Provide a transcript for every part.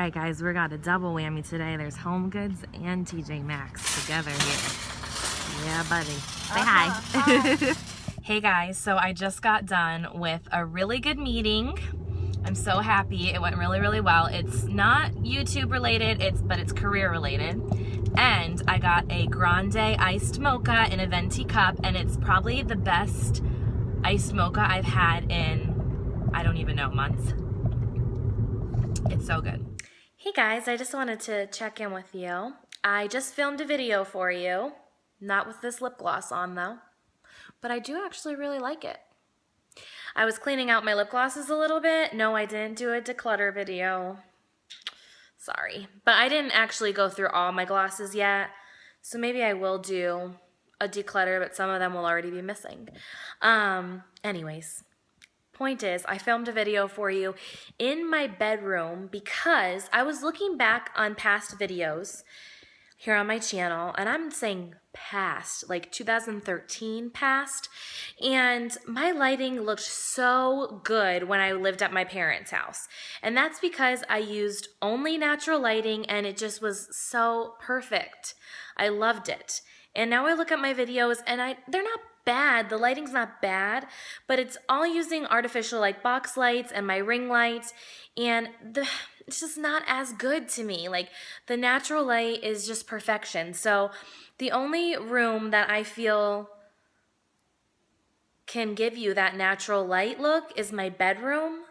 right, guys, we got a double whammy today. There's Home Goods and TJ Maxx together here. Yeah, buddy. Say hi. Hey, guys, so I just got done with a really good meeting. I'm so happy. It went really, really well. It's not YouTube related, but it's career related. And I got a grande iced mocha in a venti cup, and it's probably the best iced mocha I've had in, I don't even know, months. It's so good. Hey guys, I just wanted to check in with you. I just filmed a video for you, not with this lip gloss on though, but I do actually really like it. I was cleaning out my lip glosses a little bit. No, I didn't do a declutter video. Sorry, but I didn't actually go through all my glosses yet, so maybe I will do a declutter, but some of them will already be missing. Anyways. Point is, I filmed a video for you in my bedroom because I was looking back on past videos here on my channel, and I'm saying past, like 2013 past, and my lighting looked so good when I lived at my parents' house. And that's because I used only natural lighting, and it just was so perfect. I loved it. And now I look at my videos, and they're not bad. The lighting's not bad, but it's all using artificial like box lights and my ring lights, and it's just not as good to me. Like, the natural light is just perfection. So the only room that I feel can give you that natural light look is my bedroom.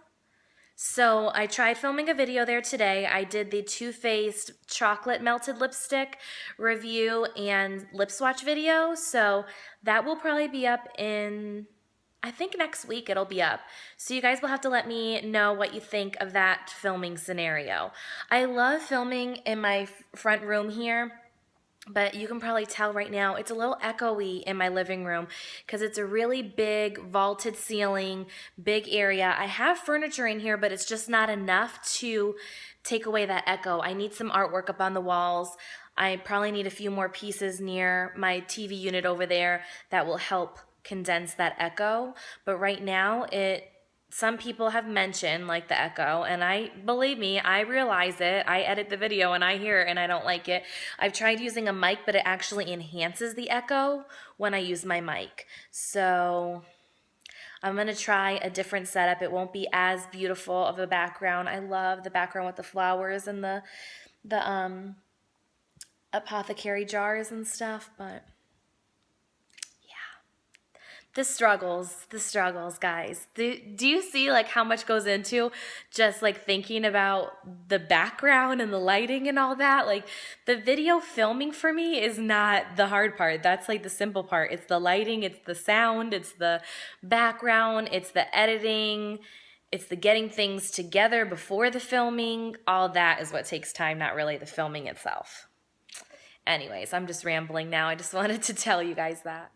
So I tried filming a video there today. I did the Too Faced chocolate melted lipstick review and lip swatch video. So that will probably be up in, I think next week it'll be up. So you guys will have to let me know what you think of that filming scenario. I love filming in my front room here, but you can probably tell right now it's a little echoey in my living room because it's a really big vaulted ceiling, big area. I have furniture in here, but it's just not enough to take away that echo. I need some artwork up on the walls. I probably need a few more pieces near my TV unit over there that will help condense that echo. But right now, some people have mentioned like the echo, and believe me, I realize it. I edit the video and I hear it and I don't like it. I've tried using a mic, but it actually enhances the echo when I use my mic. So I'm gonna try a different setup. It won't be as beautiful of a background. I love the background with the flowers and the apothecary jars and stuff, but the struggles, guys. Do you see like how much goes into just like thinking about the background and the lighting and all that? Like, the video filming for me is not the hard part. That's like the simple part. It's the lighting, it's the sound, it's the background, it's the editing, it's the getting things together before the filming. All that is what takes time, not really the filming itself. Anyways, I'm just rambling now. I just wanted to tell you guys that.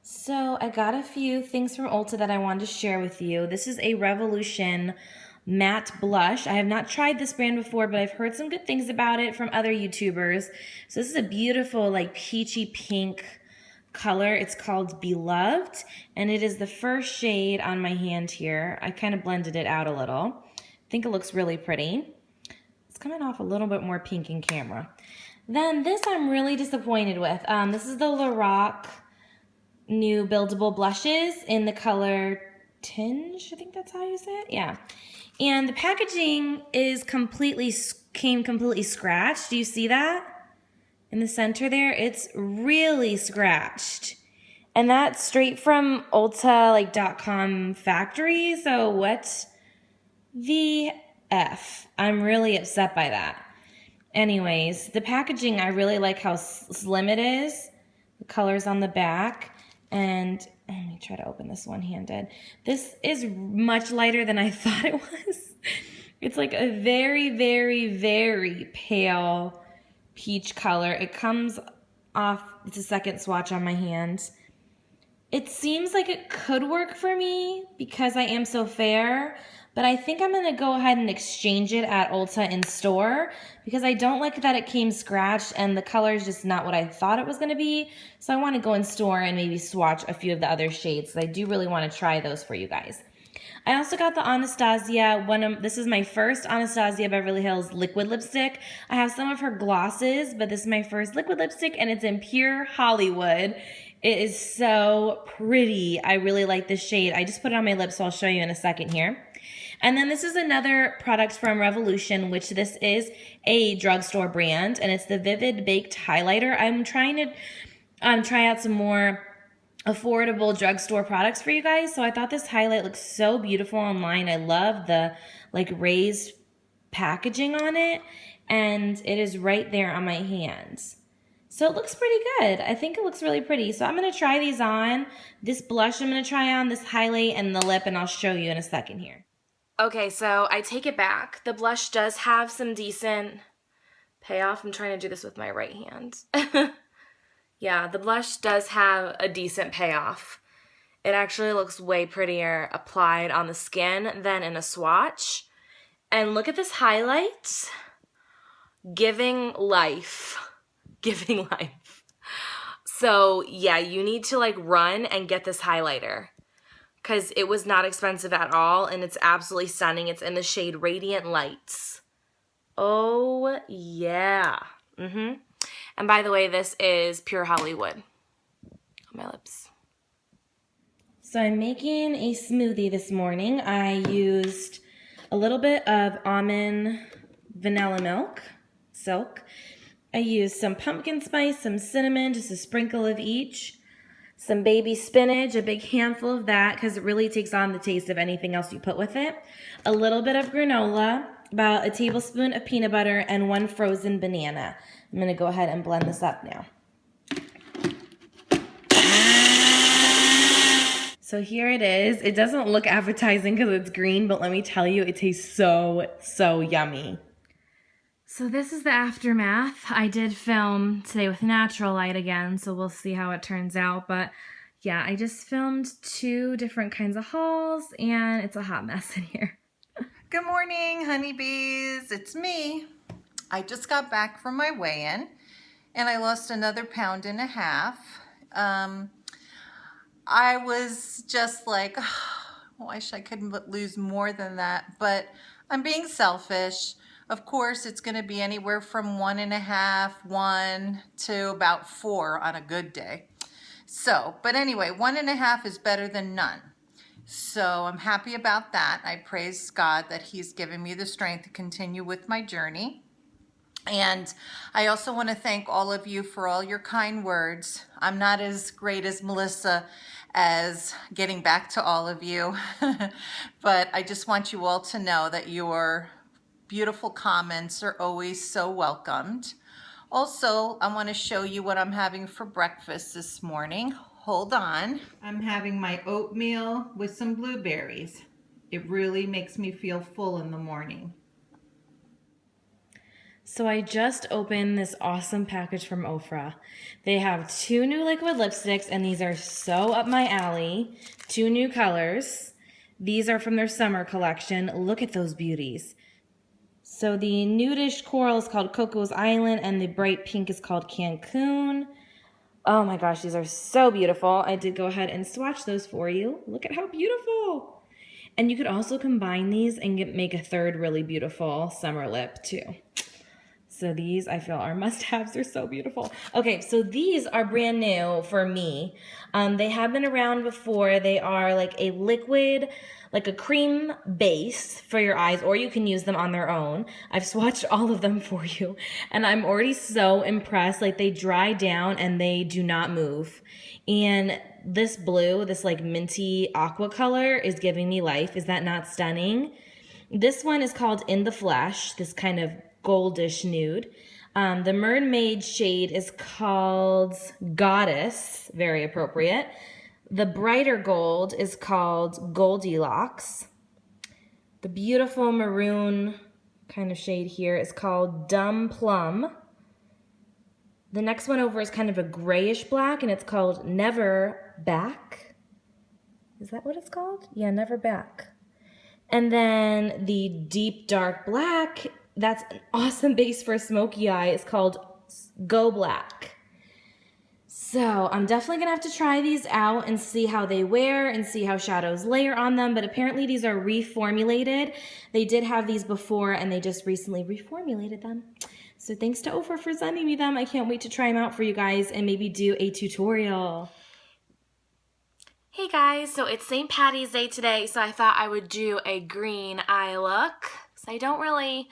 So I got a few things from Ulta that I wanted to share with you. This is a Revolution matte blush. I have not tried this brand before, but I've heard some good things about it from other YouTubers. So this is a beautiful like peachy pink color. It's called Beloved, and it is the first shade on my hand here. I kind of blended it out a little. I think it looks really pretty. It's coming off a little bit more pink in camera. Then this I'm really disappointed with. This is the Lorac new buildable blushes in the color Tinge, I think that's how you say it. Yeah. And the packaging came completely scratched. Do you see that? In the center there, it's really scratched. And that's straight from Ulta, like .com factory. So what the F? I'm really upset by that. Anyways, the packaging, I really like how slim it is. The colors on the back. And let me try to open this one-handed. This is much lighter than I thought it was. It's like a very, very, very pale peach color. It comes off, it's a second swatch on my hand. It seems like it could work for me because I am so fair, but I think I'm gonna go ahead and exchange it at Ulta in store because I don't like that it came scratched and the color is just not what I thought it was gonna be. So I wanna go in store and maybe swatch a few of the other shades. I do really wanna try those for you guys. I also got the Anastasia, this is my first Anastasia Beverly Hills liquid lipstick. I have some of her glosses, but this is my first liquid lipstick, and it's in Pure Hollywood. It is so pretty. I really like this shade. I just put it on my lips, so I'll show you in a second here. And then this is another product from Revolution, which this is a drugstore brand, and it's the Vivid Baked Highlighter. I'm trying to try out some more affordable drugstore products for you guys. So I thought this highlight looks so beautiful online. I love the like raised packaging on it, and it is right there on my hands. So it looks pretty good. I think it looks really pretty. So I'm going to try these on. This blush I'm going to try on, this highlight, and the lip, and I'll show you in a second here. Okay, so I take it back. The blush does have some decent payoff. I'm trying to do this with my right hand. Yeah, the blush does have a decent payoff. It actually looks way prettier applied on the skin than in a swatch. And look at this highlight. Giving life. Giving life. So yeah, you need to like run and get this highlighter, because it was not expensive at all, and it's absolutely stunning. It's in the shade Radiant Lights. Oh yeah. And by the way, this is Pure Hollywood on my lips. So I'm making a smoothie this morning. I used a little bit of almond vanilla milk, silk. I used some pumpkin spice, some cinnamon, just a sprinkle of each. Some baby spinach, a big handful of that, because it really takes on the taste of anything else you put with it. A little bit of granola, about a tablespoon of peanut butter, and 1 frozen banana. I'm going to go ahead and blend this up now. So here it is. It doesn't look appetizing because it's green, but let me tell you, it tastes so yummy. So this is the aftermath. I did film today with natural light again, so we'll see how it turns out. But yeah, I just filmed 2 different kinds of hauls, and it's a hot mess in here. Good morning, honeybees. It's me. I just got back from my weigh-in, and I lost another 1.5 pounds. I was just like, oh, I wish I could lose more than that, but I'm being selfish. Of course, it's going to be anywhere from 1.5, 1 to about 4 on a good day. So, but anyway, 1.5 is better than none. So I'm happy about that. I praise God that He's given me the strength to continue with my journey. And I also want to thank all of you for all your kind words. I'm not as great as Melissa as getting back to all of you, but I just want you all to know that your beautiful comments are always so welcomed. Also, I want to show you what I'm having for breakfast this morning. Hold on. I'm having my oatmeal with some blueberries. It really makes me feel full in the morning. So I just opened this awesome package from Ofra. They have 2 new liquid lipsticks, and these are so up my alley. 2 new colors. These are from their summer collection. Look at those beauties. So the nudish coral is called Coco's Island, and the bright pink is called Cancun. Oh my gosh, these are so beautiful. I did go ahead and swatch those for you. Look at how beautiful. And you could also combine these and make a 3rd really beautiful summer lip too. So these I feel are must-haves. They're so beautiful. Okay, so these are brand new for me. They have been around before. They are like a liquid, like a cream base for your eyes, or you can use them on their own. I've swatched all of them for you, and I'm already so impressed. Like, they dry down and they do not move. And this blue, this like minty aqua color is giving me life. Is that not stunning? This one is called In the Flesh, this kind of goldish nude. The mermaid shade is called Goddess, very appropriate. The brighter gold is called Goldilocks. The beautiful maroon kind of shade here is called Dumb Plum. The next one over is kind of a grayish black, and it's called Never Back. Is that what it's called? Yeah, Never Back. And then the deep dark black, that's an awesome base for a smoky eye. It's called Go Black. So I'm definitely gonna have to try these out and see how they wear and see how shadows layer on them, but apparently these are reformulated. They did have these before and they just recently reformulated them. So thanks to Oprah for sending me them. I can't wait to try them out for you guys and maybe do a tutorial. Hey guys, so it's St. Patty's Day today, so I thought I would do a green eye look. So I don't really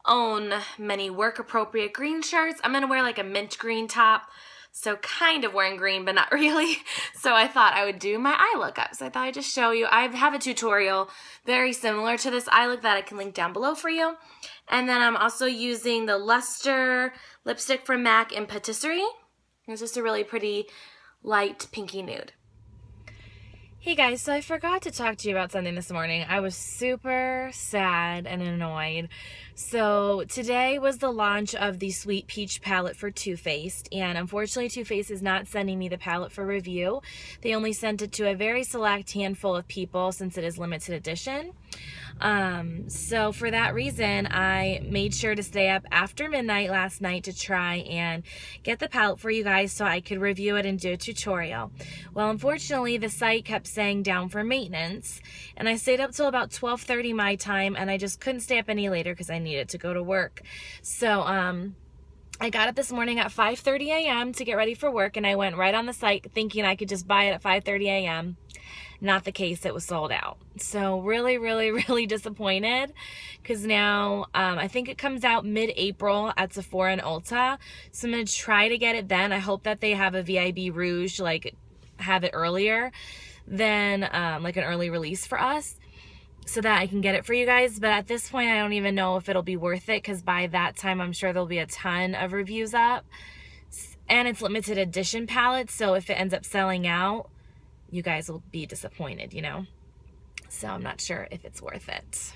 own many work appropriate green shirts. I'm gonna wear like a mint green top. So kind of wearing green, but not really. So I thought I would do my eye look up. So I thought I'd just show you. I have a tutorial very similar to this eye look that I can link down below for you. And then I'm also using the Luster lipstick from MAC in Patisserie. It's just a really pretty light pinky nude. Hey guys, so I forgot to talk to you about something this morning. I was super sad and annoyed. So today was the launch of the Sweet Peach palette for Too Faced, and unfortunately Too Faced is not sending me the palette for review. They only sent it to a very select handful of people since it is limited edition. So for that reason, I made sure to stay up after midnight last night to try and get the palette for you guys so I could review it and do a tutorial. Well, unfortunately, the site kept saying down for maintenance, and I stayed up till about 12:30 my time, and I just couldn't stay up any later because I needed to go to work. So, I got up this morning at 5:30 a.m. to get ready for work, and I went right on the site thinking I could just buy it at 5:30 a.m. Not the case, it was sold out. So really disappointed because now I think it comes out mid-April at Sephora and Ulta. So I'm going to try to get it then. I hope that they have a VIB Rouge, like have it earlier than like an early release for us so that I can get it for you guys. But at this point, I don't even know if it'll be worth it because by that time, I'm sure there'll be a ton of reviews up. And it's limited edition palettes, so if it ends up selling out, you guys will be disappointed, you know? So I'm not sure if it's worth it.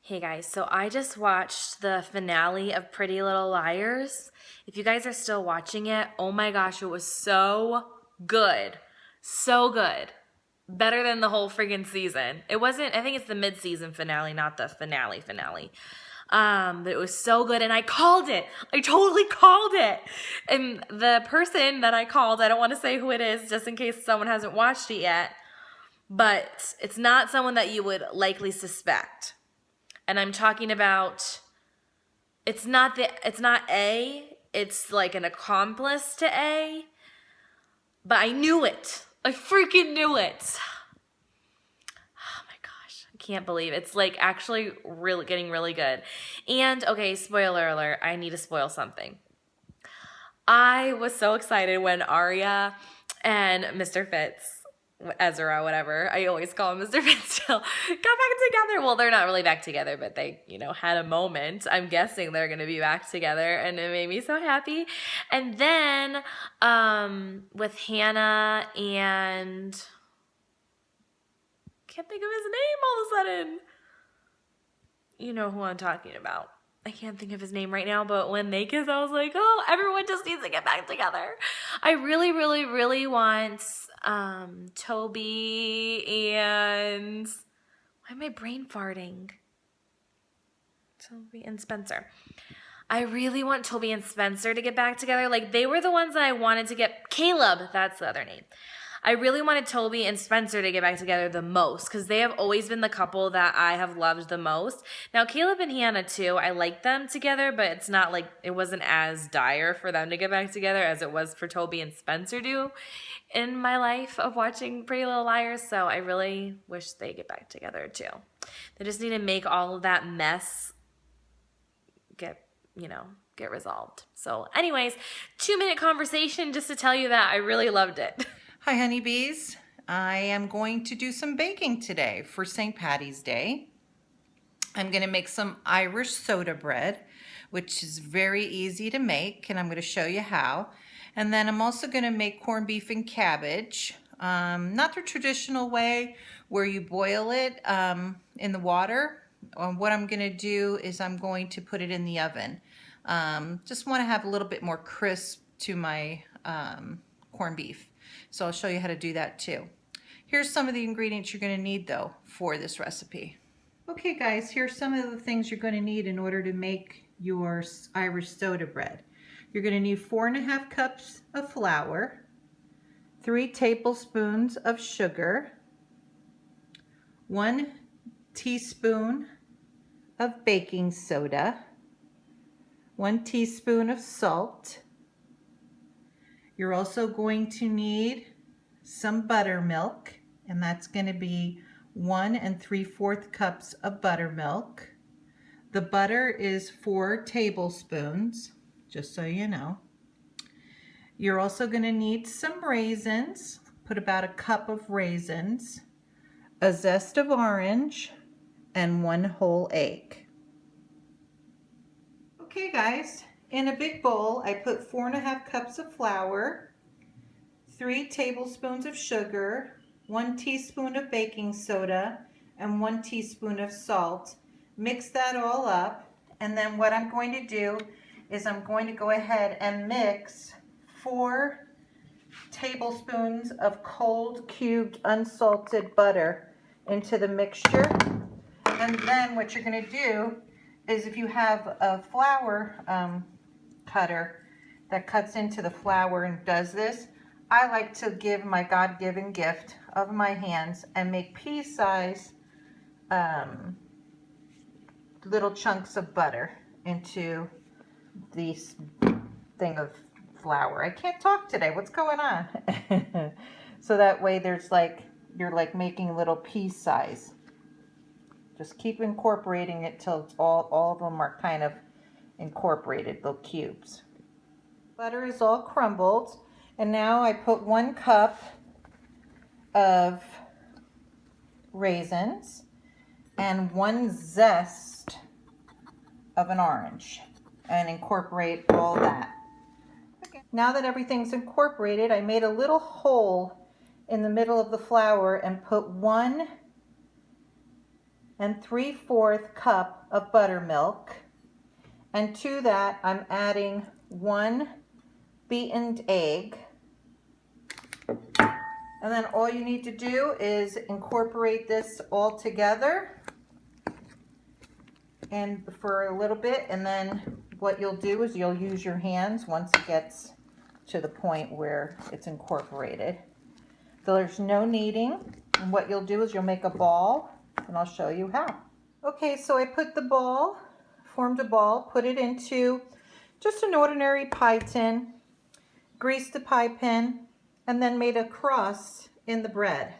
Hey guys, so I just watched the finale of Pretty Little Liars. If you guys are still watching it, oh my gosh, it was so good. So good. Better than the whole friggin' season. It wasn't, I think it's the mid-season finale, not the finale. But it was so good, and I called it. I totally called it. And the person that I called, I don't want to say who it is just in case someone hasn't watched it yet, but it's not someone that you would likely suspect. And I'm talking about, it's not A, it's like an accomplice to A, but I knew it. I freaking knew it. Can't believe it's like actually really getting really good. And okay, spoiler alert, I need to spoil something. I was so excited when Arya and Mr. Fitz, Ezra, whatever, I always call him Mr. Fitz still, got back together. Well, they're not really back together, but they, you know, had a moment. I'm guessing they're going to be back together, and it made me so happy. And then with Hannah and can't think of his name all of a sudden. You know who I'm talking about. I can't think of his name right now, but when they kiss, I was like, oh, everyone just needs to get back together. I really want Toby and... Why am I brain farting? Toby and Spencer. I really want Toby and Spencer to get back together. Like, they were the ones that I wanted to get... Caleb, that's the other name. I really wanted Toby and Spencer to get back together the most because they have always been the couple that I have loved the most. Now, Caleb and Hannah, too, I like them together, but it's not like it wasn't as dire for them to get back together as it was for Toby and Spencer to in my life of watching Pretty Little Liars. So I really wish they get back together, too. They just need to make all of that mess get resolved. So anyways, 2-minute conversation just to tell you that I really loved it. Hi honeybees, I am going to do some baking today for St. Patty's Day. I'm going to make some Irish soda bread, which is very easy to make, and I'm going to show you how. And then I'm also going to make corned beef and cabbage, not the traditional way where you boil it in the water. What I'm going to do is I'm going to put it in the oven. Just want to have a little bit more crisp to my corned beef. So I'll show you how to do that too. Here's some of the ingredients you're going to need though for this recipe. Okay guys, here's some of the things you're going to need in order to make your Irish soda bread. You're going to need 4.5 cups of flour, 3 tablespoons of sugar, 1 teaspoon of baking soda, 1 teaspoon of salt. You're also going to need some buttermilk, and that's going to be 1 3/4 cups of buttermilk. The butter is 4 tablespoons, just so you know. You're also going to need some raisins. Put about a cup of raisins, a zest of orange, and 1 whole egg. Okay guys, in a big bowl I put 4.5 cups of flour, 3 tablespoons of sugar, 1 teaspoon of baking soda, and 1 teaspoon of salt. Mix that all up, and then what I'm going to do is I'm going to go ahead and mix 4 tablespoons of cold cubed unsalted butter into the mixture. And then what you're going to do is, if you have a flour cutter that cuts into the flour and does this, I like to give my God-given gift of my hands and make pea-size little chunks of butter into this thing of flour. I can't talk today. What's going on? So that way there's you're making little pea size. Just keep incorporating it till it's all of them are kind of incorporated, little cubes. Butter is all crumbled, and now I put 1 cup of raisins and 1 zest of an orange, and incorporate all that. Okay. Now that everything's incorporated, I made a little hole in the middle of the flour and put 1 3/4 cup of buttermilk, and to that I'm adding 1 beaten egg. And then all you need to do is incorporate this all together and for a little bit, and then what you'll do is you'll use your hands once it gets to the point where it's incorporated. So there's no kneading, and what you'll do is you'll make a ball, and I'll show you how. Okay, so I put the ball, formed a ball, put it into just an ordinary pie tin, greased the pie pan, and then made a cross in the bread.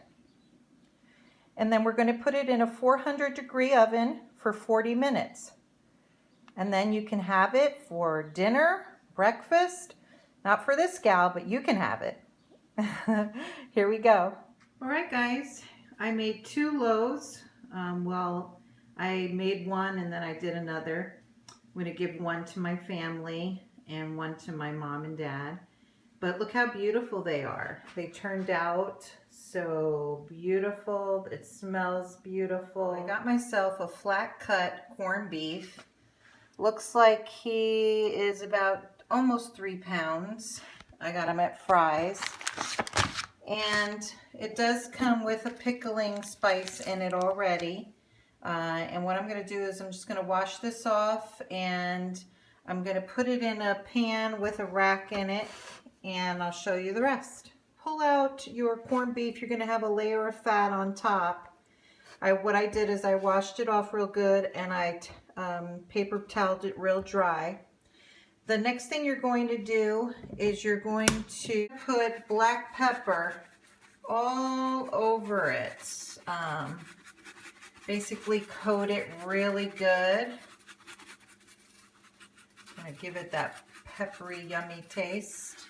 And then we're going to put it in a 400-degree oven for 40 minutes. And then you can have it for dinner, breakfast. Not for this gal, but you can have it. Here we go. All right, guys, I made 2 loaves. Well, I made one and then I did another. I'm going to give one to my family and one to my mom and dad. But look how beautiful they are. They turned out so beautiful. It smells beautiful. I got myself a flat cut corned beef. Looks like he is about almost 3 pounds. I got him at Fry's. And it does come with a pickling spice in it already. And what I'm going to do is I'm just going to wash this off, and I'm going to put it in a pan with a rack in it, and I'll show you the rest. Pull out your corned beef. You're going to have a layer of fat on top. What I did is I washed it off real good, and I paper toweled it real dry. The next thing you're going to do is you're going to put black pepper all over it. Basically coat it really good. I'm going to give it that peppery, yummy taste.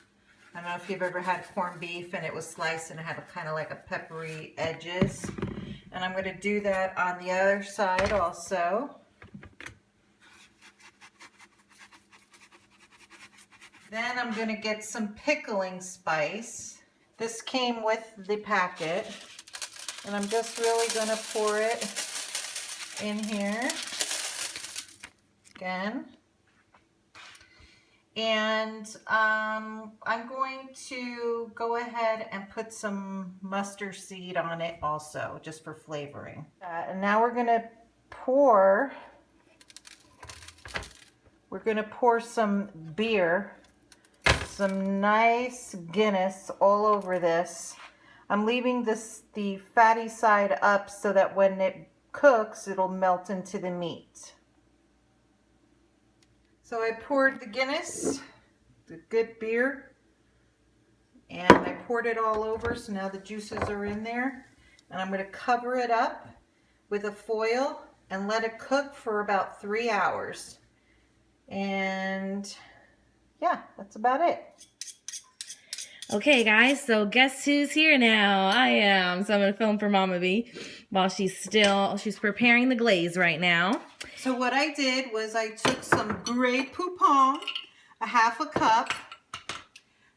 I don't know if you've ever had corned beef and it was sliced and it had kind of like a peppery edges. And I'm going to do that on the other side also. Then I'm going to get some pickling spice. This came with the packet. And I'm just really going to pour it in here again. And I'm going to go ahead and put some mustard seed on it also, just for flavoring. And now we're going to pour some beer some nice Guinness all over this. I'm leaving the fatty side up so that when it cooks, it'll melt into the meat. So I poured the Guinness, the good beer, and I poured it all over, so now the juices are in there. And I'm going to cover it up with a foil and let it cook for about 3 hours. And yeah, that's about it. Okay, guys, so guess who's here now? I am. So I'm going to film for Mama Bee while she's preparing the glaze right now. So what I did was I took some Grey Poupon, a half a cup,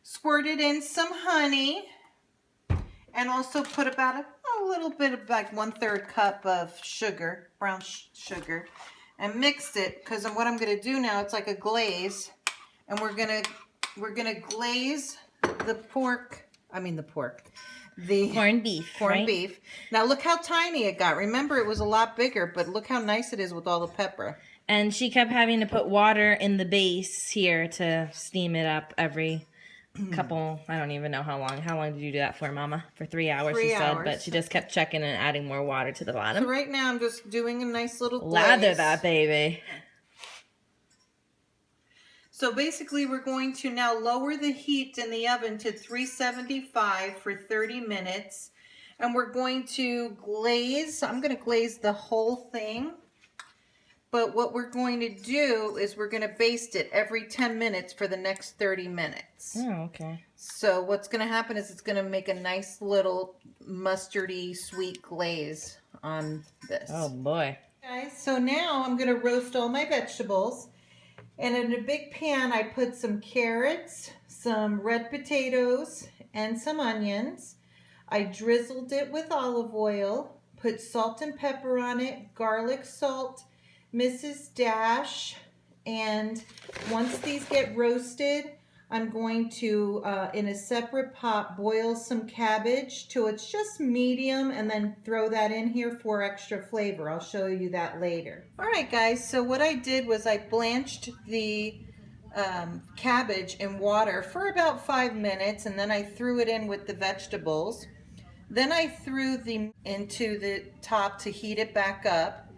squirted in some honey, and also put about a little bit of like 1/3 cup of sugar, brown sugar, and mixed it, because what I'm going to do now, it's like a glaze, and we're gonna glaze the Corned beef. Corned beef. Now look how tiny it got. Remember, it was a lot bigger, but look how nice it is with all the pepper. And she kept having to put water in the base here to steam it up every couple, I don't even know how long. How long did you do that for, Mama? For 3 hours, 3 she said. hours. But she just kept checking and adding more water to the bottom. So right now I'm just doing a nice little glaze. Lather that baby. So basically we're going to now lower the heat in the oven to 375 for 30 minutes. And we're going to glaze. I'm going to glaze the whole thing. But what we're going to do is we're going to baste it every 10 minutes for the next 30 minutes. Oh, okay. So what's going to happen is it's going to make a nice little mustardy sweet glaze on this. Oh, boy. Guys, so now I'm going to roast all my vegetables. And in a big pan, I put some carrots, some red potatoes, and some onions. I drizzled it with olive oil, put salt and pepper on it, garlic salt, Mrs. Dash, and once these get roasted, I'm going to, in a separate pot, boil some cabbage till it's just medium, and then throw that in here for extra flavor. I'll show you that later. All right, guys, so what I did was I blanched the cabbage in water for about 5 minutes, and then I threw it in with the vegetables. Then I threw them into the top to heat it back up,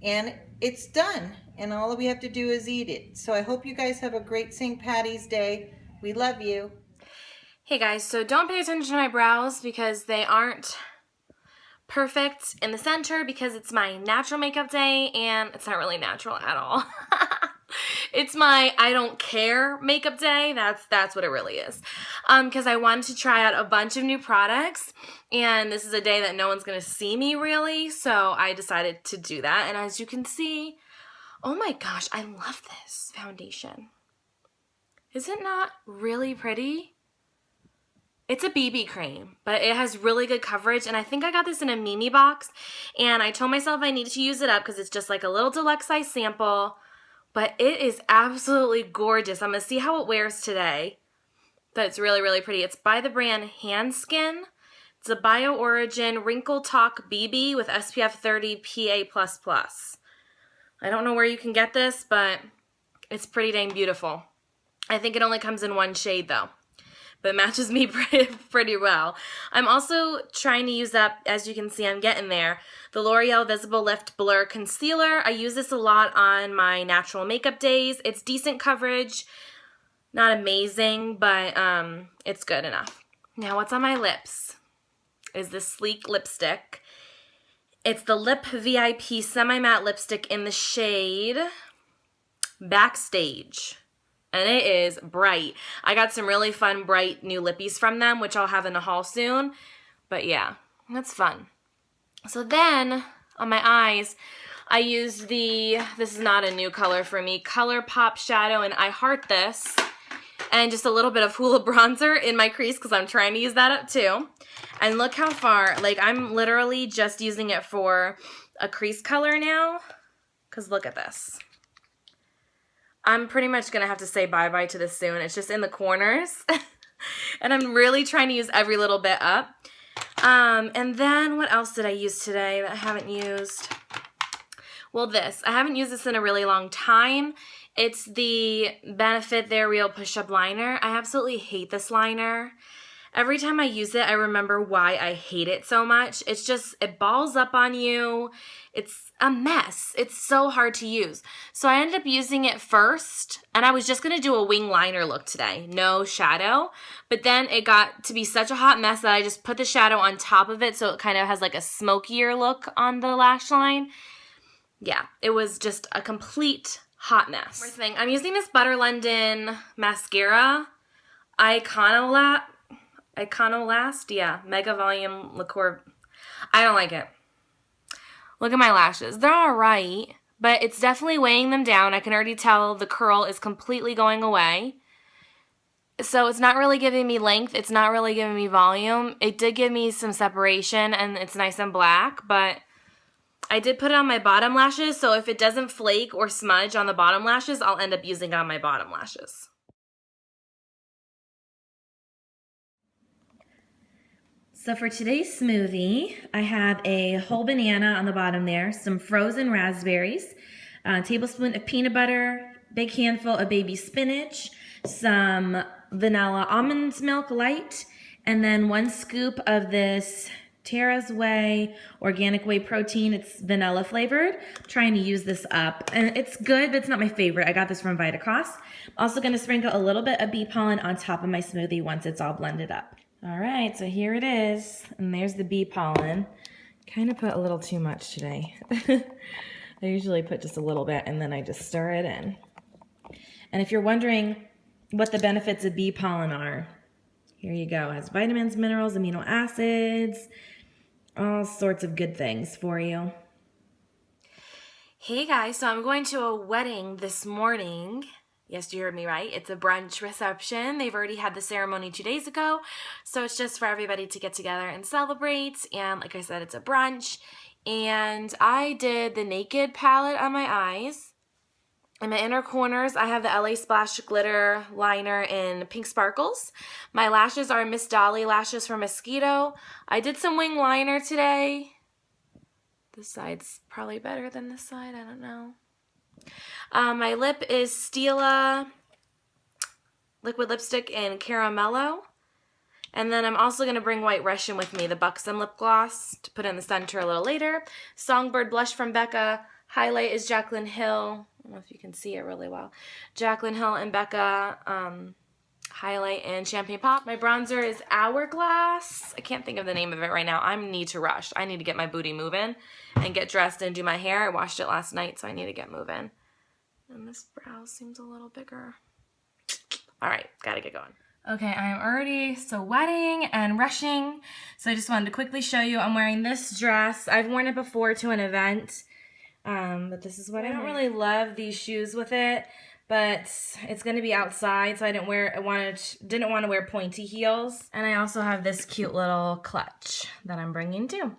and it's done. And all we have to do is eat it. So I hope you guys have a great St. Patty's Day. We love you. Hey, guys, so don't pay attention to my brows because they aren't perfect in the center because it's my natural makeup day, and it's not really natural at all. It's my I don't care makeup day. That's what it really is. Because I wanted to try out a bunch of new products, and this is a day that no one's going to see me really, so I decided to do that. And as you can see, oh my gosh, I love this foundation. Is it not really pretty? It's a BB cream, but it has really good coverage, and I think I got this in a Mimi box, and I told myself I needed to use it up because it's just like a little deluxe size sample, but it is absolutely gorgeous. I'm going to see how it wears today, but it's really, really pretty. It's by the brand Handskin. It's a Bio-Origin Wrinkle Talk BB with SPF 30 PA++. I don't know where you can get this, but it's pretty dang beautiful. I think it only comes in one shade though, but it matches me pretty well. I'm also trying to use up, as you can see, I'm getting there, the L'Oreal Visible Lift Blur Concealer. I use this a lot on my natural makeup days. It's decent coverage, not amazing, but it's good enough. Now what's on my lips is this sleek lipstick. It's the Lip VIP Semi-Matte Lipstick in the shade Backstage. And it is bright. I got some really fun, bright new lippies from them, which I'll have in a haul soon. But yeah, that's fun. So then, on my eyes, I used this is not a new color for me, ColourPop Shadow, and I heart this. And just a little bit of Hoola bronzer in my crease because I'm trying to use that up too. And look how far, like I'm literally just using it for a crease color now. Because look at this. I'm pretty much going to have to say bye-bye to this soon. It's just in the corners. And I'm really trying to use every little bit up. And then what else did I use today that I haven't used? Well, this. I haven't used this in a really long time. It's the Benefit Their Real Push-Up Liner. I absolutely hate this liner. Every time I use it, I remember why I hate it so much. It's just, it balls up on you. It's a mess. It's so hard to use. So I ended up using it first, and I was just going to do a wing liner look today. No shadow. But then it got to be such a hot mess that I just put the shadow on top of it so it kind of has like a smokier look on the lash line. Yeah, it was just a complete hot mess. First thing, I'm using this Butter London mascara. Iconolast, yeah, Mega Volume Liqueur. I don't like it. Look at my lashes. They're all right, but it's definitely weighing them down. I can already tell the curl is completely going away. So it's not really giving me length. It's not really giving me volume. It did give me some separation, and it's nice and black, but I did put it on my bottom lashes, so if it doesn't flake or smudge on the bottom lashes, I'll end up using it on my bottom lashes. So for today's smoothie, I have a whole banana on the bottom there, some frozen raspberries, a tablespoon of peanut butter, big handful of baby spinach, some vanilla almond milk light, and then 1 scoop of this Tara's Whey organic whey protein. It's vanilla flavored. I'm trying to use this up, and it's good, but it's not my favorite. I got this from Vitacost. I'm also going to sprinkle a little bit of bee pollen on top of my smoothie once it's all blended up. All right, so here it is, and there's the bee pollen. Kind of put a little too much today. I usually put just a little bit, and then I just stir it in. And if you're wondering what the benefits of bee pollen are, here you go. It has vitamins, minerals, amino acids, all sorts of good things for you. Hey guys, so I'm going to a wedding this morning. Yes, you heard me right. It's a brunch reception. They've already had the ceremony 2 days ago, so it's just for everybody to get together and celebrate. And like I said, it's a brunch. And I did the Naked palette on my eyes. In my inner corners, I have the LA Splash Glitter Liner in Pink Sparkles. My lashes are Miss Dolly lashes from Mosquito. I did some wing liner today. This side's probably better than this side. I don't know. My lip is Stila liquid lipstick in Caramello. And then I'm also going to bring White Russian with me, the Buxom lip gloss, to put in the center a little later. Songbird blush from Becca. Highlight is Jaclyn Hill. I don't know if you can see it really well. Jaclyn Hill and Becca highlight in Champagne Pop. My bronzer is Hourglass. I can't think of the name of it right now. I need to rush. I need to get my booty moving and get dressed and do my hair. I washed it last night, so I need to get moving. And this brow seems a little bigger. All right, gotta get going. Okay, I'm already sweating and rushing, so I just wanted to quickly show you. I'm wearing this dress. I've worn it before to an event, but this is what I don't really love these shoes with it, but it's gonna be outside, so I didn't want to wear pointy heels. And I also have this cute little clutch that I'm bringing too.